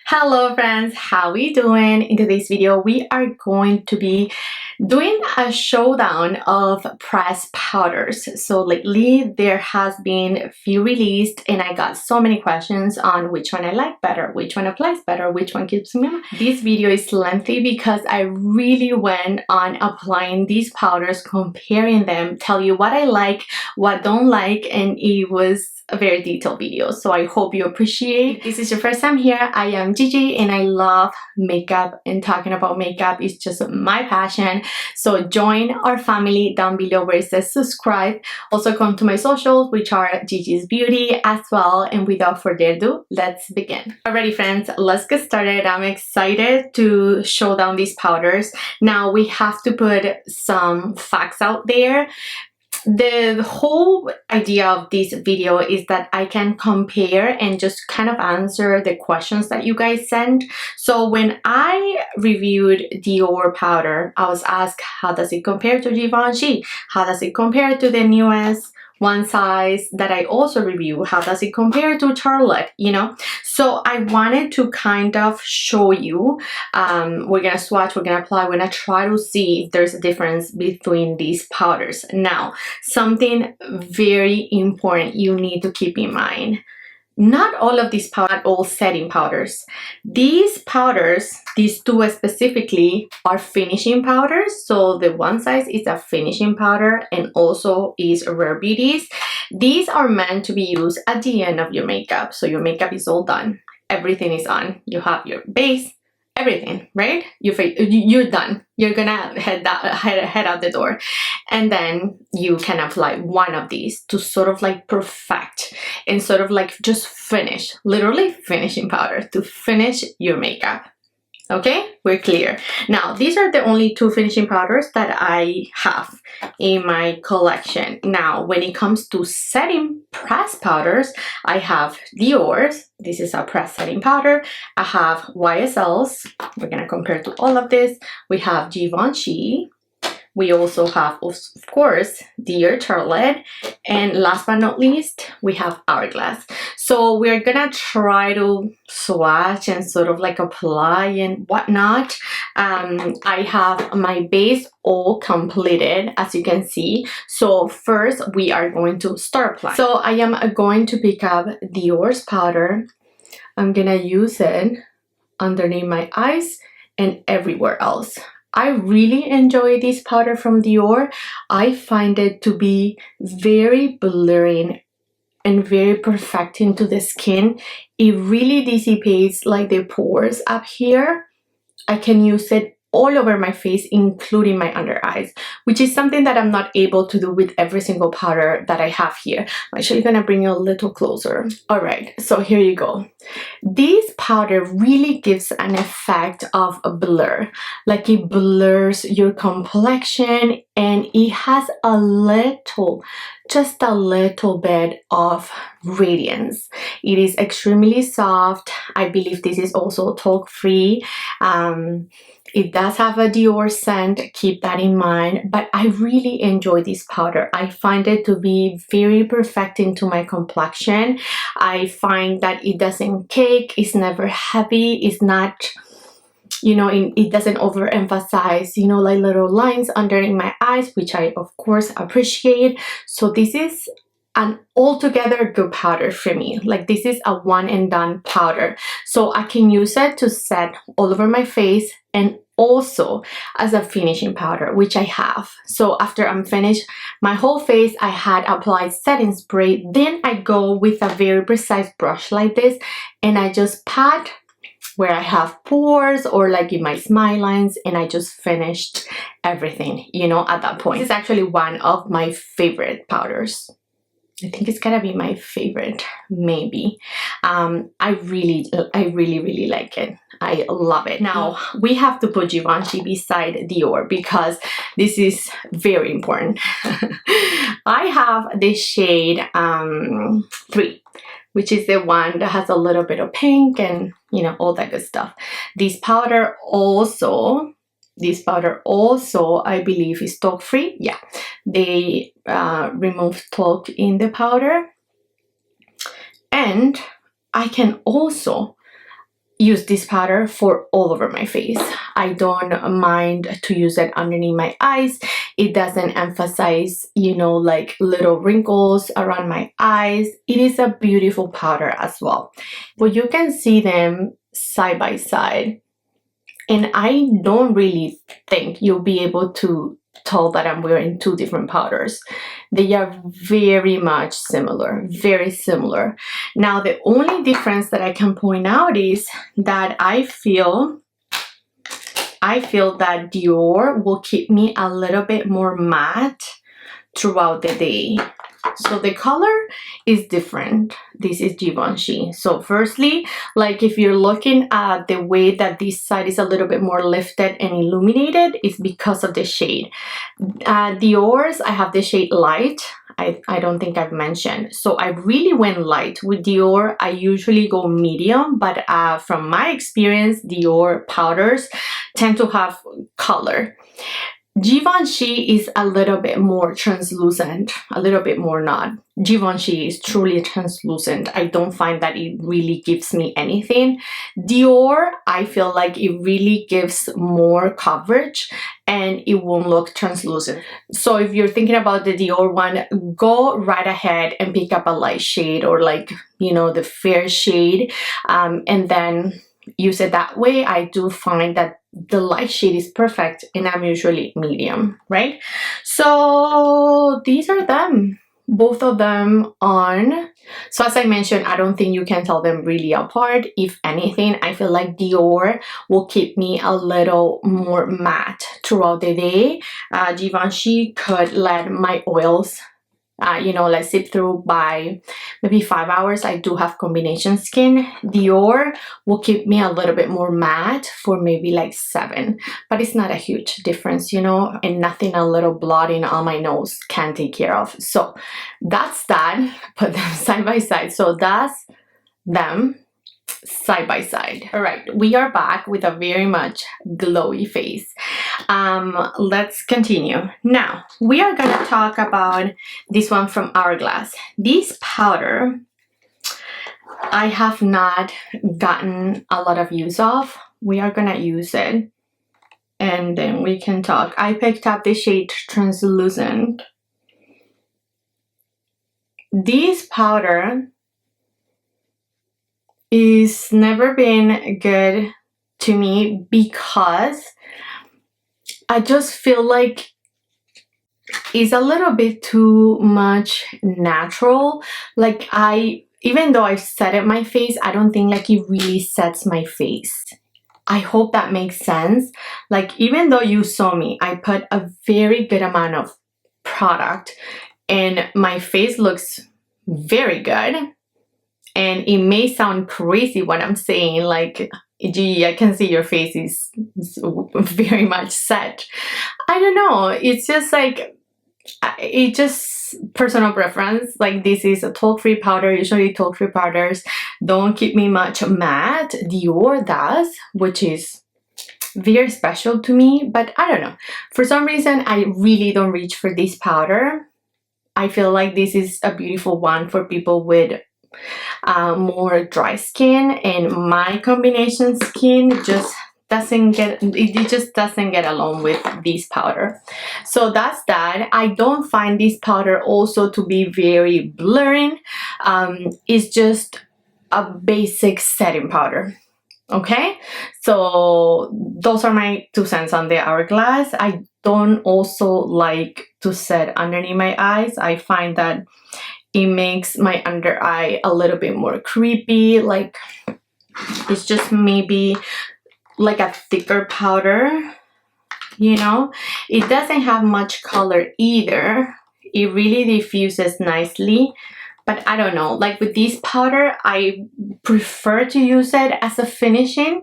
Hello friends, how we doing? In today's video we are going to be doing a showdown of pressed powders. So lately there has been a few released and I got so many questions on which one I like better, which one applies better, which one keeps me on. This video is lengthy because I really went on applying these powders, comparing them, tell you what I like, what don't like, and it was a very detailed video, so I hope you appreciate. If this is your first time here, I am Gigi and I love makeup, and talking about makeup is just my passion. So join our family down below where it says subscribe. Also come to my socials, which are Gigi's Beauty as well, and without further ado, let's begin. Alrighty friends, let's get started. I'm excited to show down these powders. Now we have to put some facts out there. The whole idea of this video is that I can compare and just kind of answer the questions that you guys sent. So when I reviewed Dior powder, I was asked, how does it compare to Givenchy? How does it compare to the newest one size that I also review? How does it compare to Charlotte, you know? So I wanted to kind of show you, we're gonna swatch, we're gonna apply, we're gonna try to see if there's a difference between these powders. Now, something very important you need to keep in mind. Not all of these powders are all setting powders. These powders, these two specifically, are finishing powders. So the one size is a finishing powder and also is Rare Beauties. These are meant to be used at the end of your makeup. So your makeup is all done. Everything is on. You have your base, everything, right? You're done. You're gonna head out the door, and then you can apply one of these to sort of like perfect and sort of like just finish, literally finishing powder to finish your makeup. Okay, we're clear. Now, these are the only two finishing powders that I have in my collection. Now, when it comes to setting pressed powders, I have Dior's. This is a pressed setting powder. I have YSL's. We're gonna compare to all of this. We have Givenchy. We also have, of course, Dior Charlotte, and last but not least, we have Hourglass. So we're gonna try to swatch and sort of like apply and whatnot. I have my base all completed, as you can see. So first, we are going to start applying. So I am going to pick up Dior's powder. I'm gonna use it underneath my eyes and everywhere else. I really enjoy this powder from Dior. I find it to be very blurring and very perfecting to the skin. It really dissipates like the pores up here. I can use it all over my face, including my under eyes, which is something that I'm not able to do with every single powder that I have here. I'm actually gonna bring you a little closer. All right, so here you go. This powder really gives an effect of a blur, like it blurs your complexion, and it has a little, just a little bit of radiance. It is extremely soft. I believe this is also talc free. It does have a Dior scent, keep that in mind, but I really enjoy this powder. I find it to be very perfecting to my complexion. I find that it doesn't cake, it's never heavy, it's not, you know, it doesn't overemphasize, you know, like little lines underneath my eyes, which I of course appreciate. So this is an altogether good powder for me. Like, this is a one and done powder. So I can use it to set all over my face and also as a finishing powder, which I have. So after I'm finished my whole face, I had applied setting spray. Then I go with a very precise brush like this and I just pat where I have pores or like in my smile lines, and I just finished everything, you know, at that point. This is actually one of my favorite powders. I think it's gonna be my favorite, maybe. I really like it. I love it. Now, we have to put Givenchy beside Dior because this is very important. I have the shade 3, which is the one that has a little bit of pink and, you know, all that good stuff. This powder also, I believe, is talc free. Yeah, they remove talc in the powder. And I can also use this powder for all over my face. I don't mind to use it underneath my eyes. It doesn't emphasize, you know, like little wrinkles around my eyes. It is a beautiful powder as well. But you can see them side by side, and I don't really think you'll be able to tell that I'm wearing two different powders. They are very much similar, very similar. Now, the only difference that I can point out is that I feel that Dior will keep me a little bit more matte throughout the day. So the color is different. This is Givenchy. So firstly, like if you're looking at the way that this side is a little bit more lifted and illuminated, it's because of the shade. Dior's, I have the shade light. I don't think I've mentioned. So I really went light. With Dior, I usually go medium, but from my experience, Dior powders tend to have color. Givenchy is a little bit more translucent, a little bit more not. Givenchy is truly translucent. I don't find that it really gives me anything. Dior, I feel like it really gives more coverage and it won't look translucent. So if you're thinking about the Dior one, go right ahead and pick up a light shade or like, you know, the fair shade, and then use it that way. I do find that the light shade is perfect and I'm usually medium, right? So these are them, both of them on. So as I mentioned, I don't think you can tell them really apart. If anything, I feel like Dior will keep me a little more matte throughout the day. Givenchy could let my oils you know, like sip through by maybe 5 hours. I do have combination skin. Dior will keep me a little bit more matte for maybe like 7, but it's not a huge difference, you know, and nothing a little blotting on my nose can take care of. So that's that. Put them side by side. So that's them side by side. All right, we are back with a very much glowy face. Let's continue. Now we are gonna talk about this one from Hourglass. This powder I have not gotten a lot of use of. We are gonna use it and then we can talk. I picked up the shade Translucent. This powder is never been good to me because I just feel like it's a little bit too much natural. Like even though I've set it my face, I don't think like it really sets my face. I hope that makes sense. Like even though you saw me, I put a very good amount of product and my face looks very good. And it may sound crazy what I'm saying, like, gee, I can see your face is very much set. I don't know, it's just like, it just personal preference. Like this is a talc-free powder. Usually talc-free powders don't keep me much matte. Dior does, which is very special to me, but I don't know. For some reason, I really don't reach for this powder. I feel like this is a beautiful one for people with more dry skin, and my combination skin just doesn't get along with this powder. So that's that. I don't find this powder also to be very blurring. It's just a basic setting powder. Okay, so those are my 2 cents on the Hourglass. I don't also like to set underneath my eyes. I find that it makes my under eye a little bit more creepy. Like it's just maybe like a thicker powder, you know. It doesn't have much color either. It really diffuses nicely, but I don't know, like with this powder I prefer to use it as a finishing.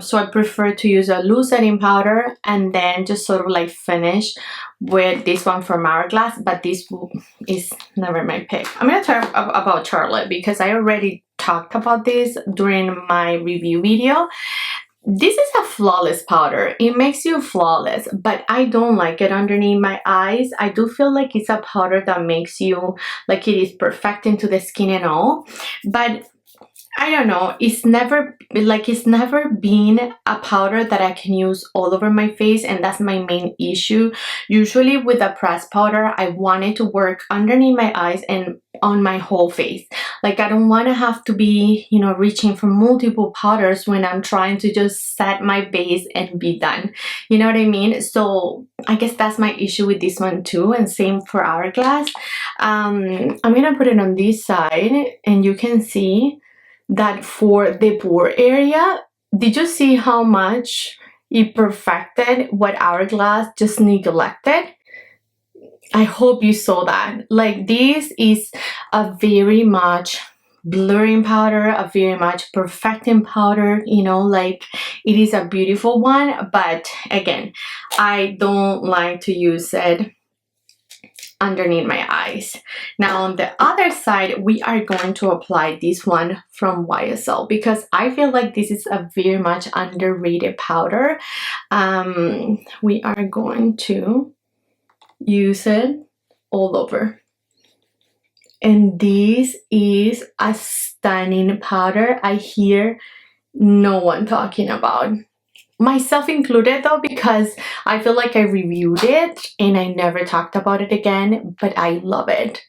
So I prefer to use a loose setting powder and then just sort of like finish with this one from Hourglass, but this is never my pick. I'm gonna talk about Charlotte because I already talked about this during my review video. This is a flawless powder. It makes you flawless, but I don't like it underneath my eyes. I do feel like it's a powder that makes you like it is perfect into the skin and all, but I don't know, it's never been a powder that I can use all over my face, and that's my main issue. Usually with a pressed powder, I want it to work underneath my eyes and on my whole face. Like, I don't want to have to be, you know, reaching for multiple powders when I'm trying to just set my base and be done. You know what I mean? So I guess that's my issue with this one too, and same for Hourglass. I'm gonna put it on this side, and you can see that for the pore area, did you see how much it perfected what Hourglass just neglected? I hope you saw that. Like, this is a very much blurring powder, a very much perfecting powder, you know, like, it is a beautiful one, but again, I don't like to use it underneath my eyes. Now on the other side, we are going to apply this one from YSL, because I feel like this is a very much underrated powder. We are going to use it all over, and this is a stunning powder. I hear no one talking about, myself included though, because I feel like I reviewed it and I never talked about it again, but I love it.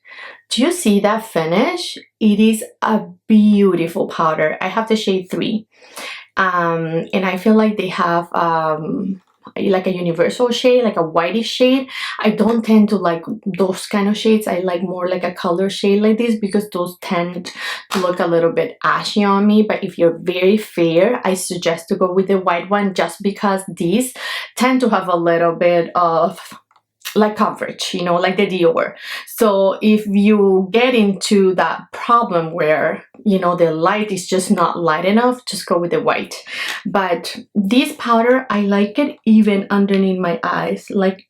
Do you see that finish? It is a beautiful powder. I have the shade 3, and I feel like they have like a universal shade, like a whitish shade. I don't tend to like those kind of shades. I like more like a color shade like this, because those tend to look a little bit ashy on me. But if you're very fair, I suggest to go with the white one, just because these tend to have a little bit of like coverage, you know, like the Dior. So if you get into that problem where, you know, the light is just not light enough, just go with the white. But this powder, I like it even underneath my eyes. Like,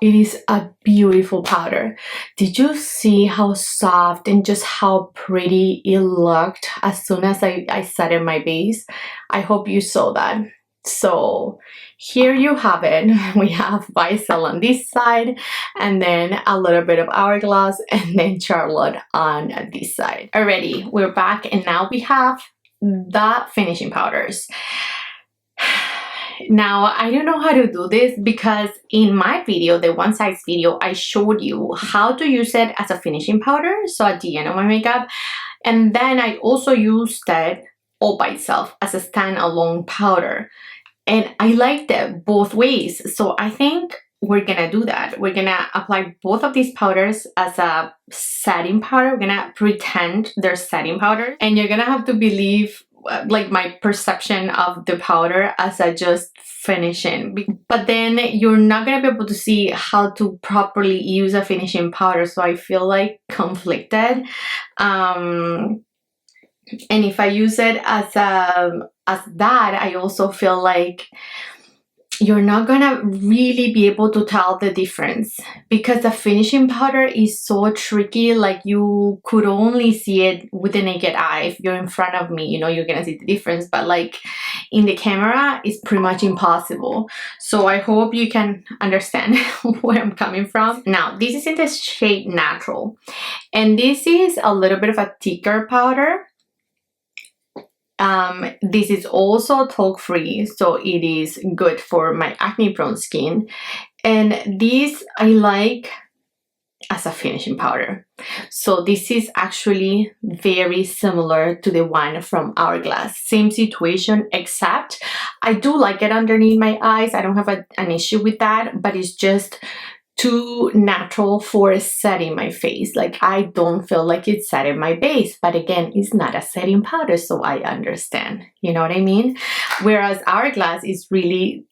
it is a beautiful powder. Did you see how soft and just how pretty it looked as soon as I set in my base? I hope you saw that. So here you have it. We have YSL on this side, and then a little bit of Hourglass, and then Charlotte on this side. Alrighty, we're back, and now we have the finishing powders. Now, I don't know how to do this, because in my video, the one size video, I showed you how to use it as a finishing powder, so at the end of my makeup, and then I also used it all by itself as a standalone powder. And I liked it both ways. So I think we're gonna do that. We're gonna apply both of these powders as a setting powder. We're gonna pretend they're setting powder. And you're gonna have to believe like my perception of the powder as I just finishing. But then you're not gonna be able to see how to properly use a finishing powder. So I feel like conflicted. And if I use it as that, I also feel like you're not gonna really be able to tell the difference, because the finishing powder is so tricky. Like, you could only see it with the naked eye. If you're in front of me, you know, you're gonna see the difference, but like in the camera, it's pretty much impossible. So I hope you can understand where I'm coming from. Now, this is in the shade Natural, and this is a little bit of a thicker powder. This is also talc free, so it is good for my acne prone skin, and this I like as a finishing powder. So this is actually very similar to the one from Hourglass. Same situation, except I do like it underneath my eyes. I don't have an issue with that, but it's just too natural for setting my face. Like, I don't feel like it's setting my base, but again, it's not a setting powder, so I understand, you know what I mean? Whereas Hourglass is really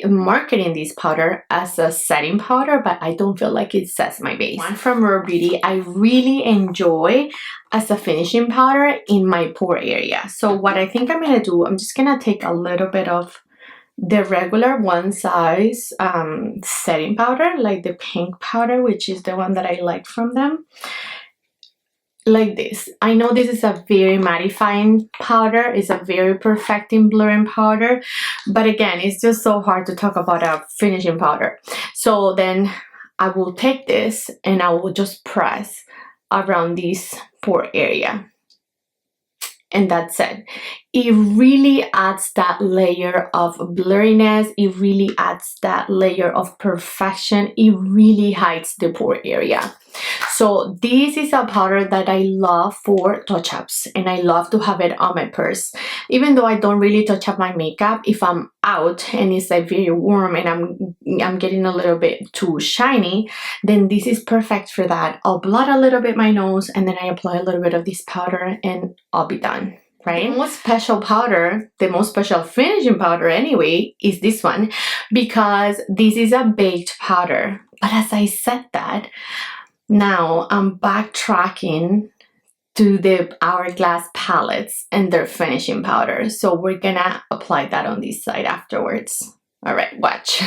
marketing this powder as a setting powder, but I don't feel like it sets my base. One from Rare Beauty I really enjoy as a finishing powder in my pore area. So what I think I'm gonna do, I'm just gonna take a little bit of the regular one size setting powder, like the pink powder, which is the one that I like from them, like this. I know this is a very mattifying powder, it's a very perfecting blurring powder, but again, it's just so hard to talk about a finishing powder. So then I will take this and I will just press around this pore area. and that's it. It really adds that layer of blurriness. It really adds that layer of perfection. It really hides the pore area. So this is a powder that I love for touch-ups, and I love to have it on my purse. Even though I don't really touch up my makeup, if I'm out and it's like very warm and I'm getting a little bit too shiny, then this is perfect for that. I'll blot a little bit my nose, and then I apply a little bit of this powder and I'll be done. Right? The most special powder, the most special finishing powder anyway, is this one, because this is a baked powder. But as I said that, now I'm backtracking to the Hourglass palettes and their finishing powder. So we're gonna apply that on this side afterwards. All right, watch.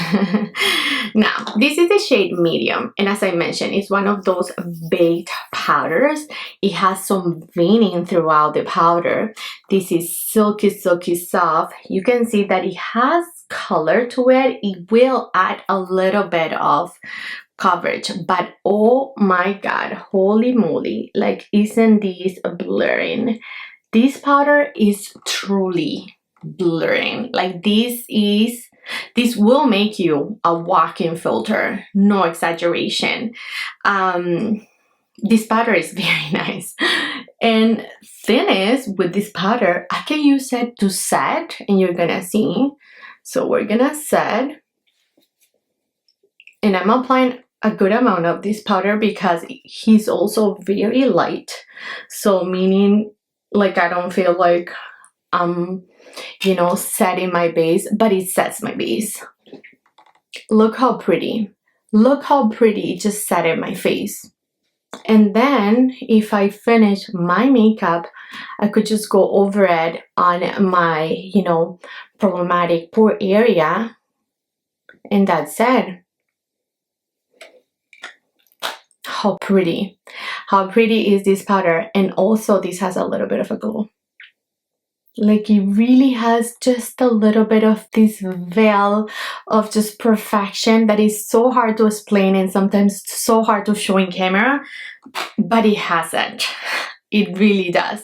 Now, this is the shade medium, and as I mentioned, it's one of those baked powders. It has some veining throughout the powder. This is silky, silky soft. You can see that it has color to it. It will add a little bit of coverage, but oh my god, holy moly, like, isn't this blurring? This powder is truly blurring. Like, this will make you a walk-in filter, no exaggeration. This powder is very nice. And thing is, with this powder, I can use it to set, and you're gonna see. So we're gonna set, and I'm applying a good amount of this powder because he's also very light. So meaning, like, I don't feel like I'm, you know, setting my base, but it sets my base. Look how pretty. Look how pretty it just set in my face. And then if I finish my makeup, I could just go over it on my, you know, problematic pore area, and that's it. How pretty. How pretty is this powder? And also this has a little bit of a glow. Like, it really has just a little bit of this veil of just perfection that is so hard to explain and sometimes so hard to show in camera, but it has it. It really does.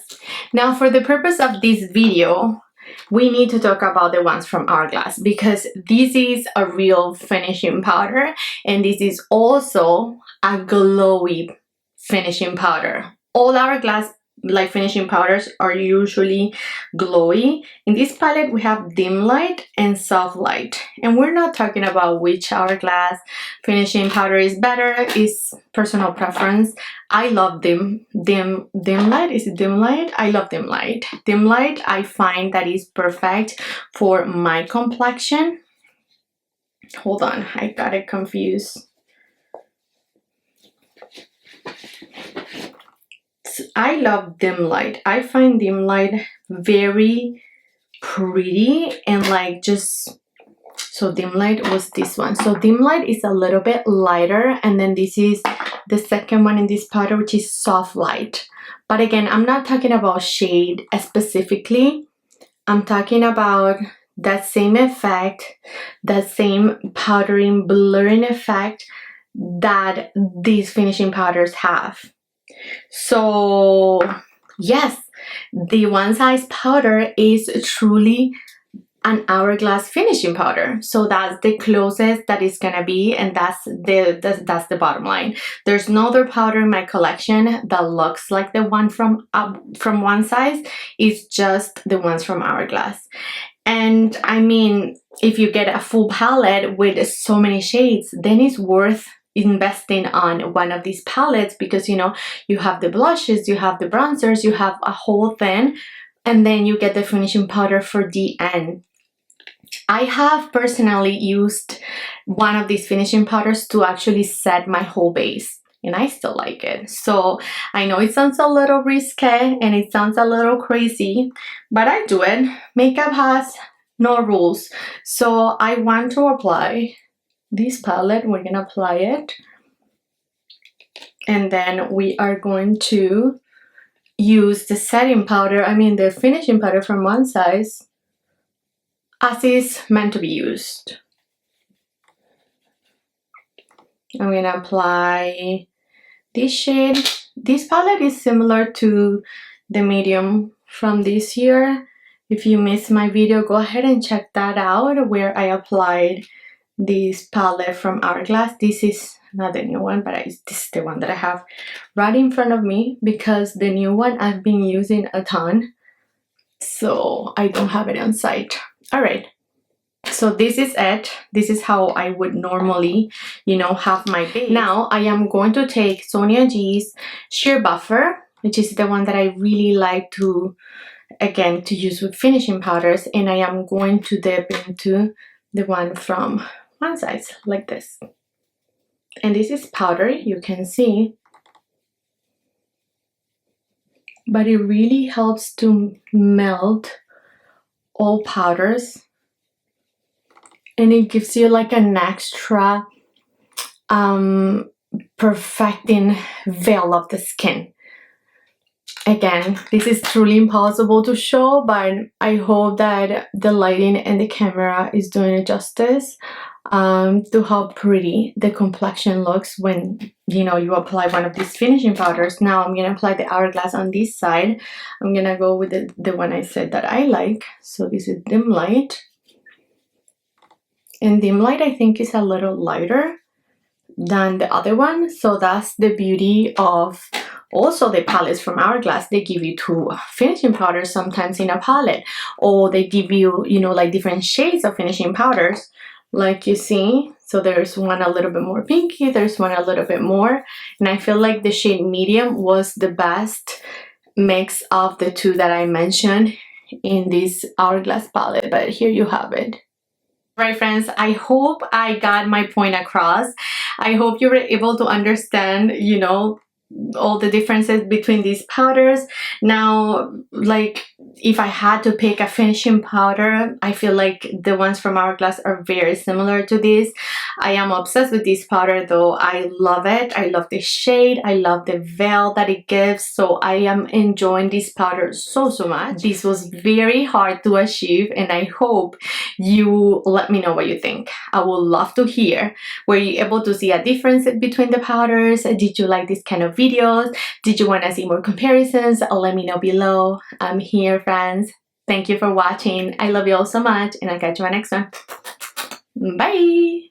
Now, for the purpose of this video, we need to talk about the ones from Hourglass, because this is a real finishing powder, and this is also a glowy finishing powder. All Hourglass like finishing powders are usually glowy. In this palette we have dim light and soft light, and we're not talking about which Hourglass finishing powder is better. It's personal preference. I love dim light. Is it dim light? I love dim light. Dim light, I find that is perfect for my complexion. Hold on, I got it confused. I love dim light. I find dim light very pretty, and like, just, so dim light was this one. So dim light is a little bit lighter, and then this is the second one in this powder, which is soft light. But again, I'm not talking about shade specifically. I'm talking about that same effect, that same powdering, blurring effect that these finishing powders have. So yes, the One Size powder is truly an Hourglass finishing powder. So that's the closest that it's gonna be, and that's the bottom line. There's no other powder in my collection that looks like the one from One Size. It's just the ones from Hourglass. And I mean, if you get a full palette with so many shades, then it's worth investing on one of these palettes, because you know, you have the blushes, you have the bronzers, you have a whole thing, and then you get the finishing powder for the end. I have personally used one of these finishing powders to actually set my whole base, and I still like it. So I know it sounds a little risque and it sounds a little crazy, but I do it. Makeup has no rules. So I want to apply this palette. We're gonna apply it, and then we are going to use the setting powder, the finishing powder from One Size, as is meant to be used. I'm gonna apply this shade. This palette is similar to the medium from this year. If you missed my video, go ahead and check that out, where I applied this palette from Hourglass. This is not the new one, but this is the one that I have right in front of me, because the new one I've been using a ton, so I don't have it on site. All right, so this is it. This is how I would normally, you know, have my base. Now I am going to take Sonia G's Sheer Buffer, which is the one that I really like to, again, to use with finishing powders, and I am going to dip into the one from One Size, like this. And this is powdery, you can see, but it really helps to melt all powders, and it gives you like an extra perfecting veil of the skin. Again, this is truly impossible to show, but I hope that the lighting and the camera is doing it justice to how pretty the complexion looks when, you know, you apply one of these finishing powders. Now I'm gonna apply the Hourglass on this side. I'm gonna go with the one I said that I like. So this is Dim Light. And Dim Light, I think, is a little lighter than the other one. So that's the beauty of also the palettes from Hourglass. They give you 2 finishing powders sometimes in a palette, or they give you, you know, like different shades of finishing powders, like you see. So there's one a little bit more pinky, there's one a little bit more, and I feel like the shade medium was the best mix of the 2 that I mentioned in this Hourglass palette. But here you have it. Right, friends, I hope I got my point across. I hope you were able to understand, you know, all the differences between these powders. Now, like, if I had to pick a finishing powder, I feel like the ones from Hourglass are very similar to this. I am obsessed with this powder though. I love it. I love the shade. I love the veil that it gives. So I am enjoying this powder so much. This was very hard to achieve, and I hope you let me know what you think. I would love to hear. Were you able to see a difference between the powders? Did you like this kind of videos? Did you want to see more comparisons? Let me know below. I'm here, friends. Thank you for watching. I love you all so much, and I'll catch you on my next one. Bye!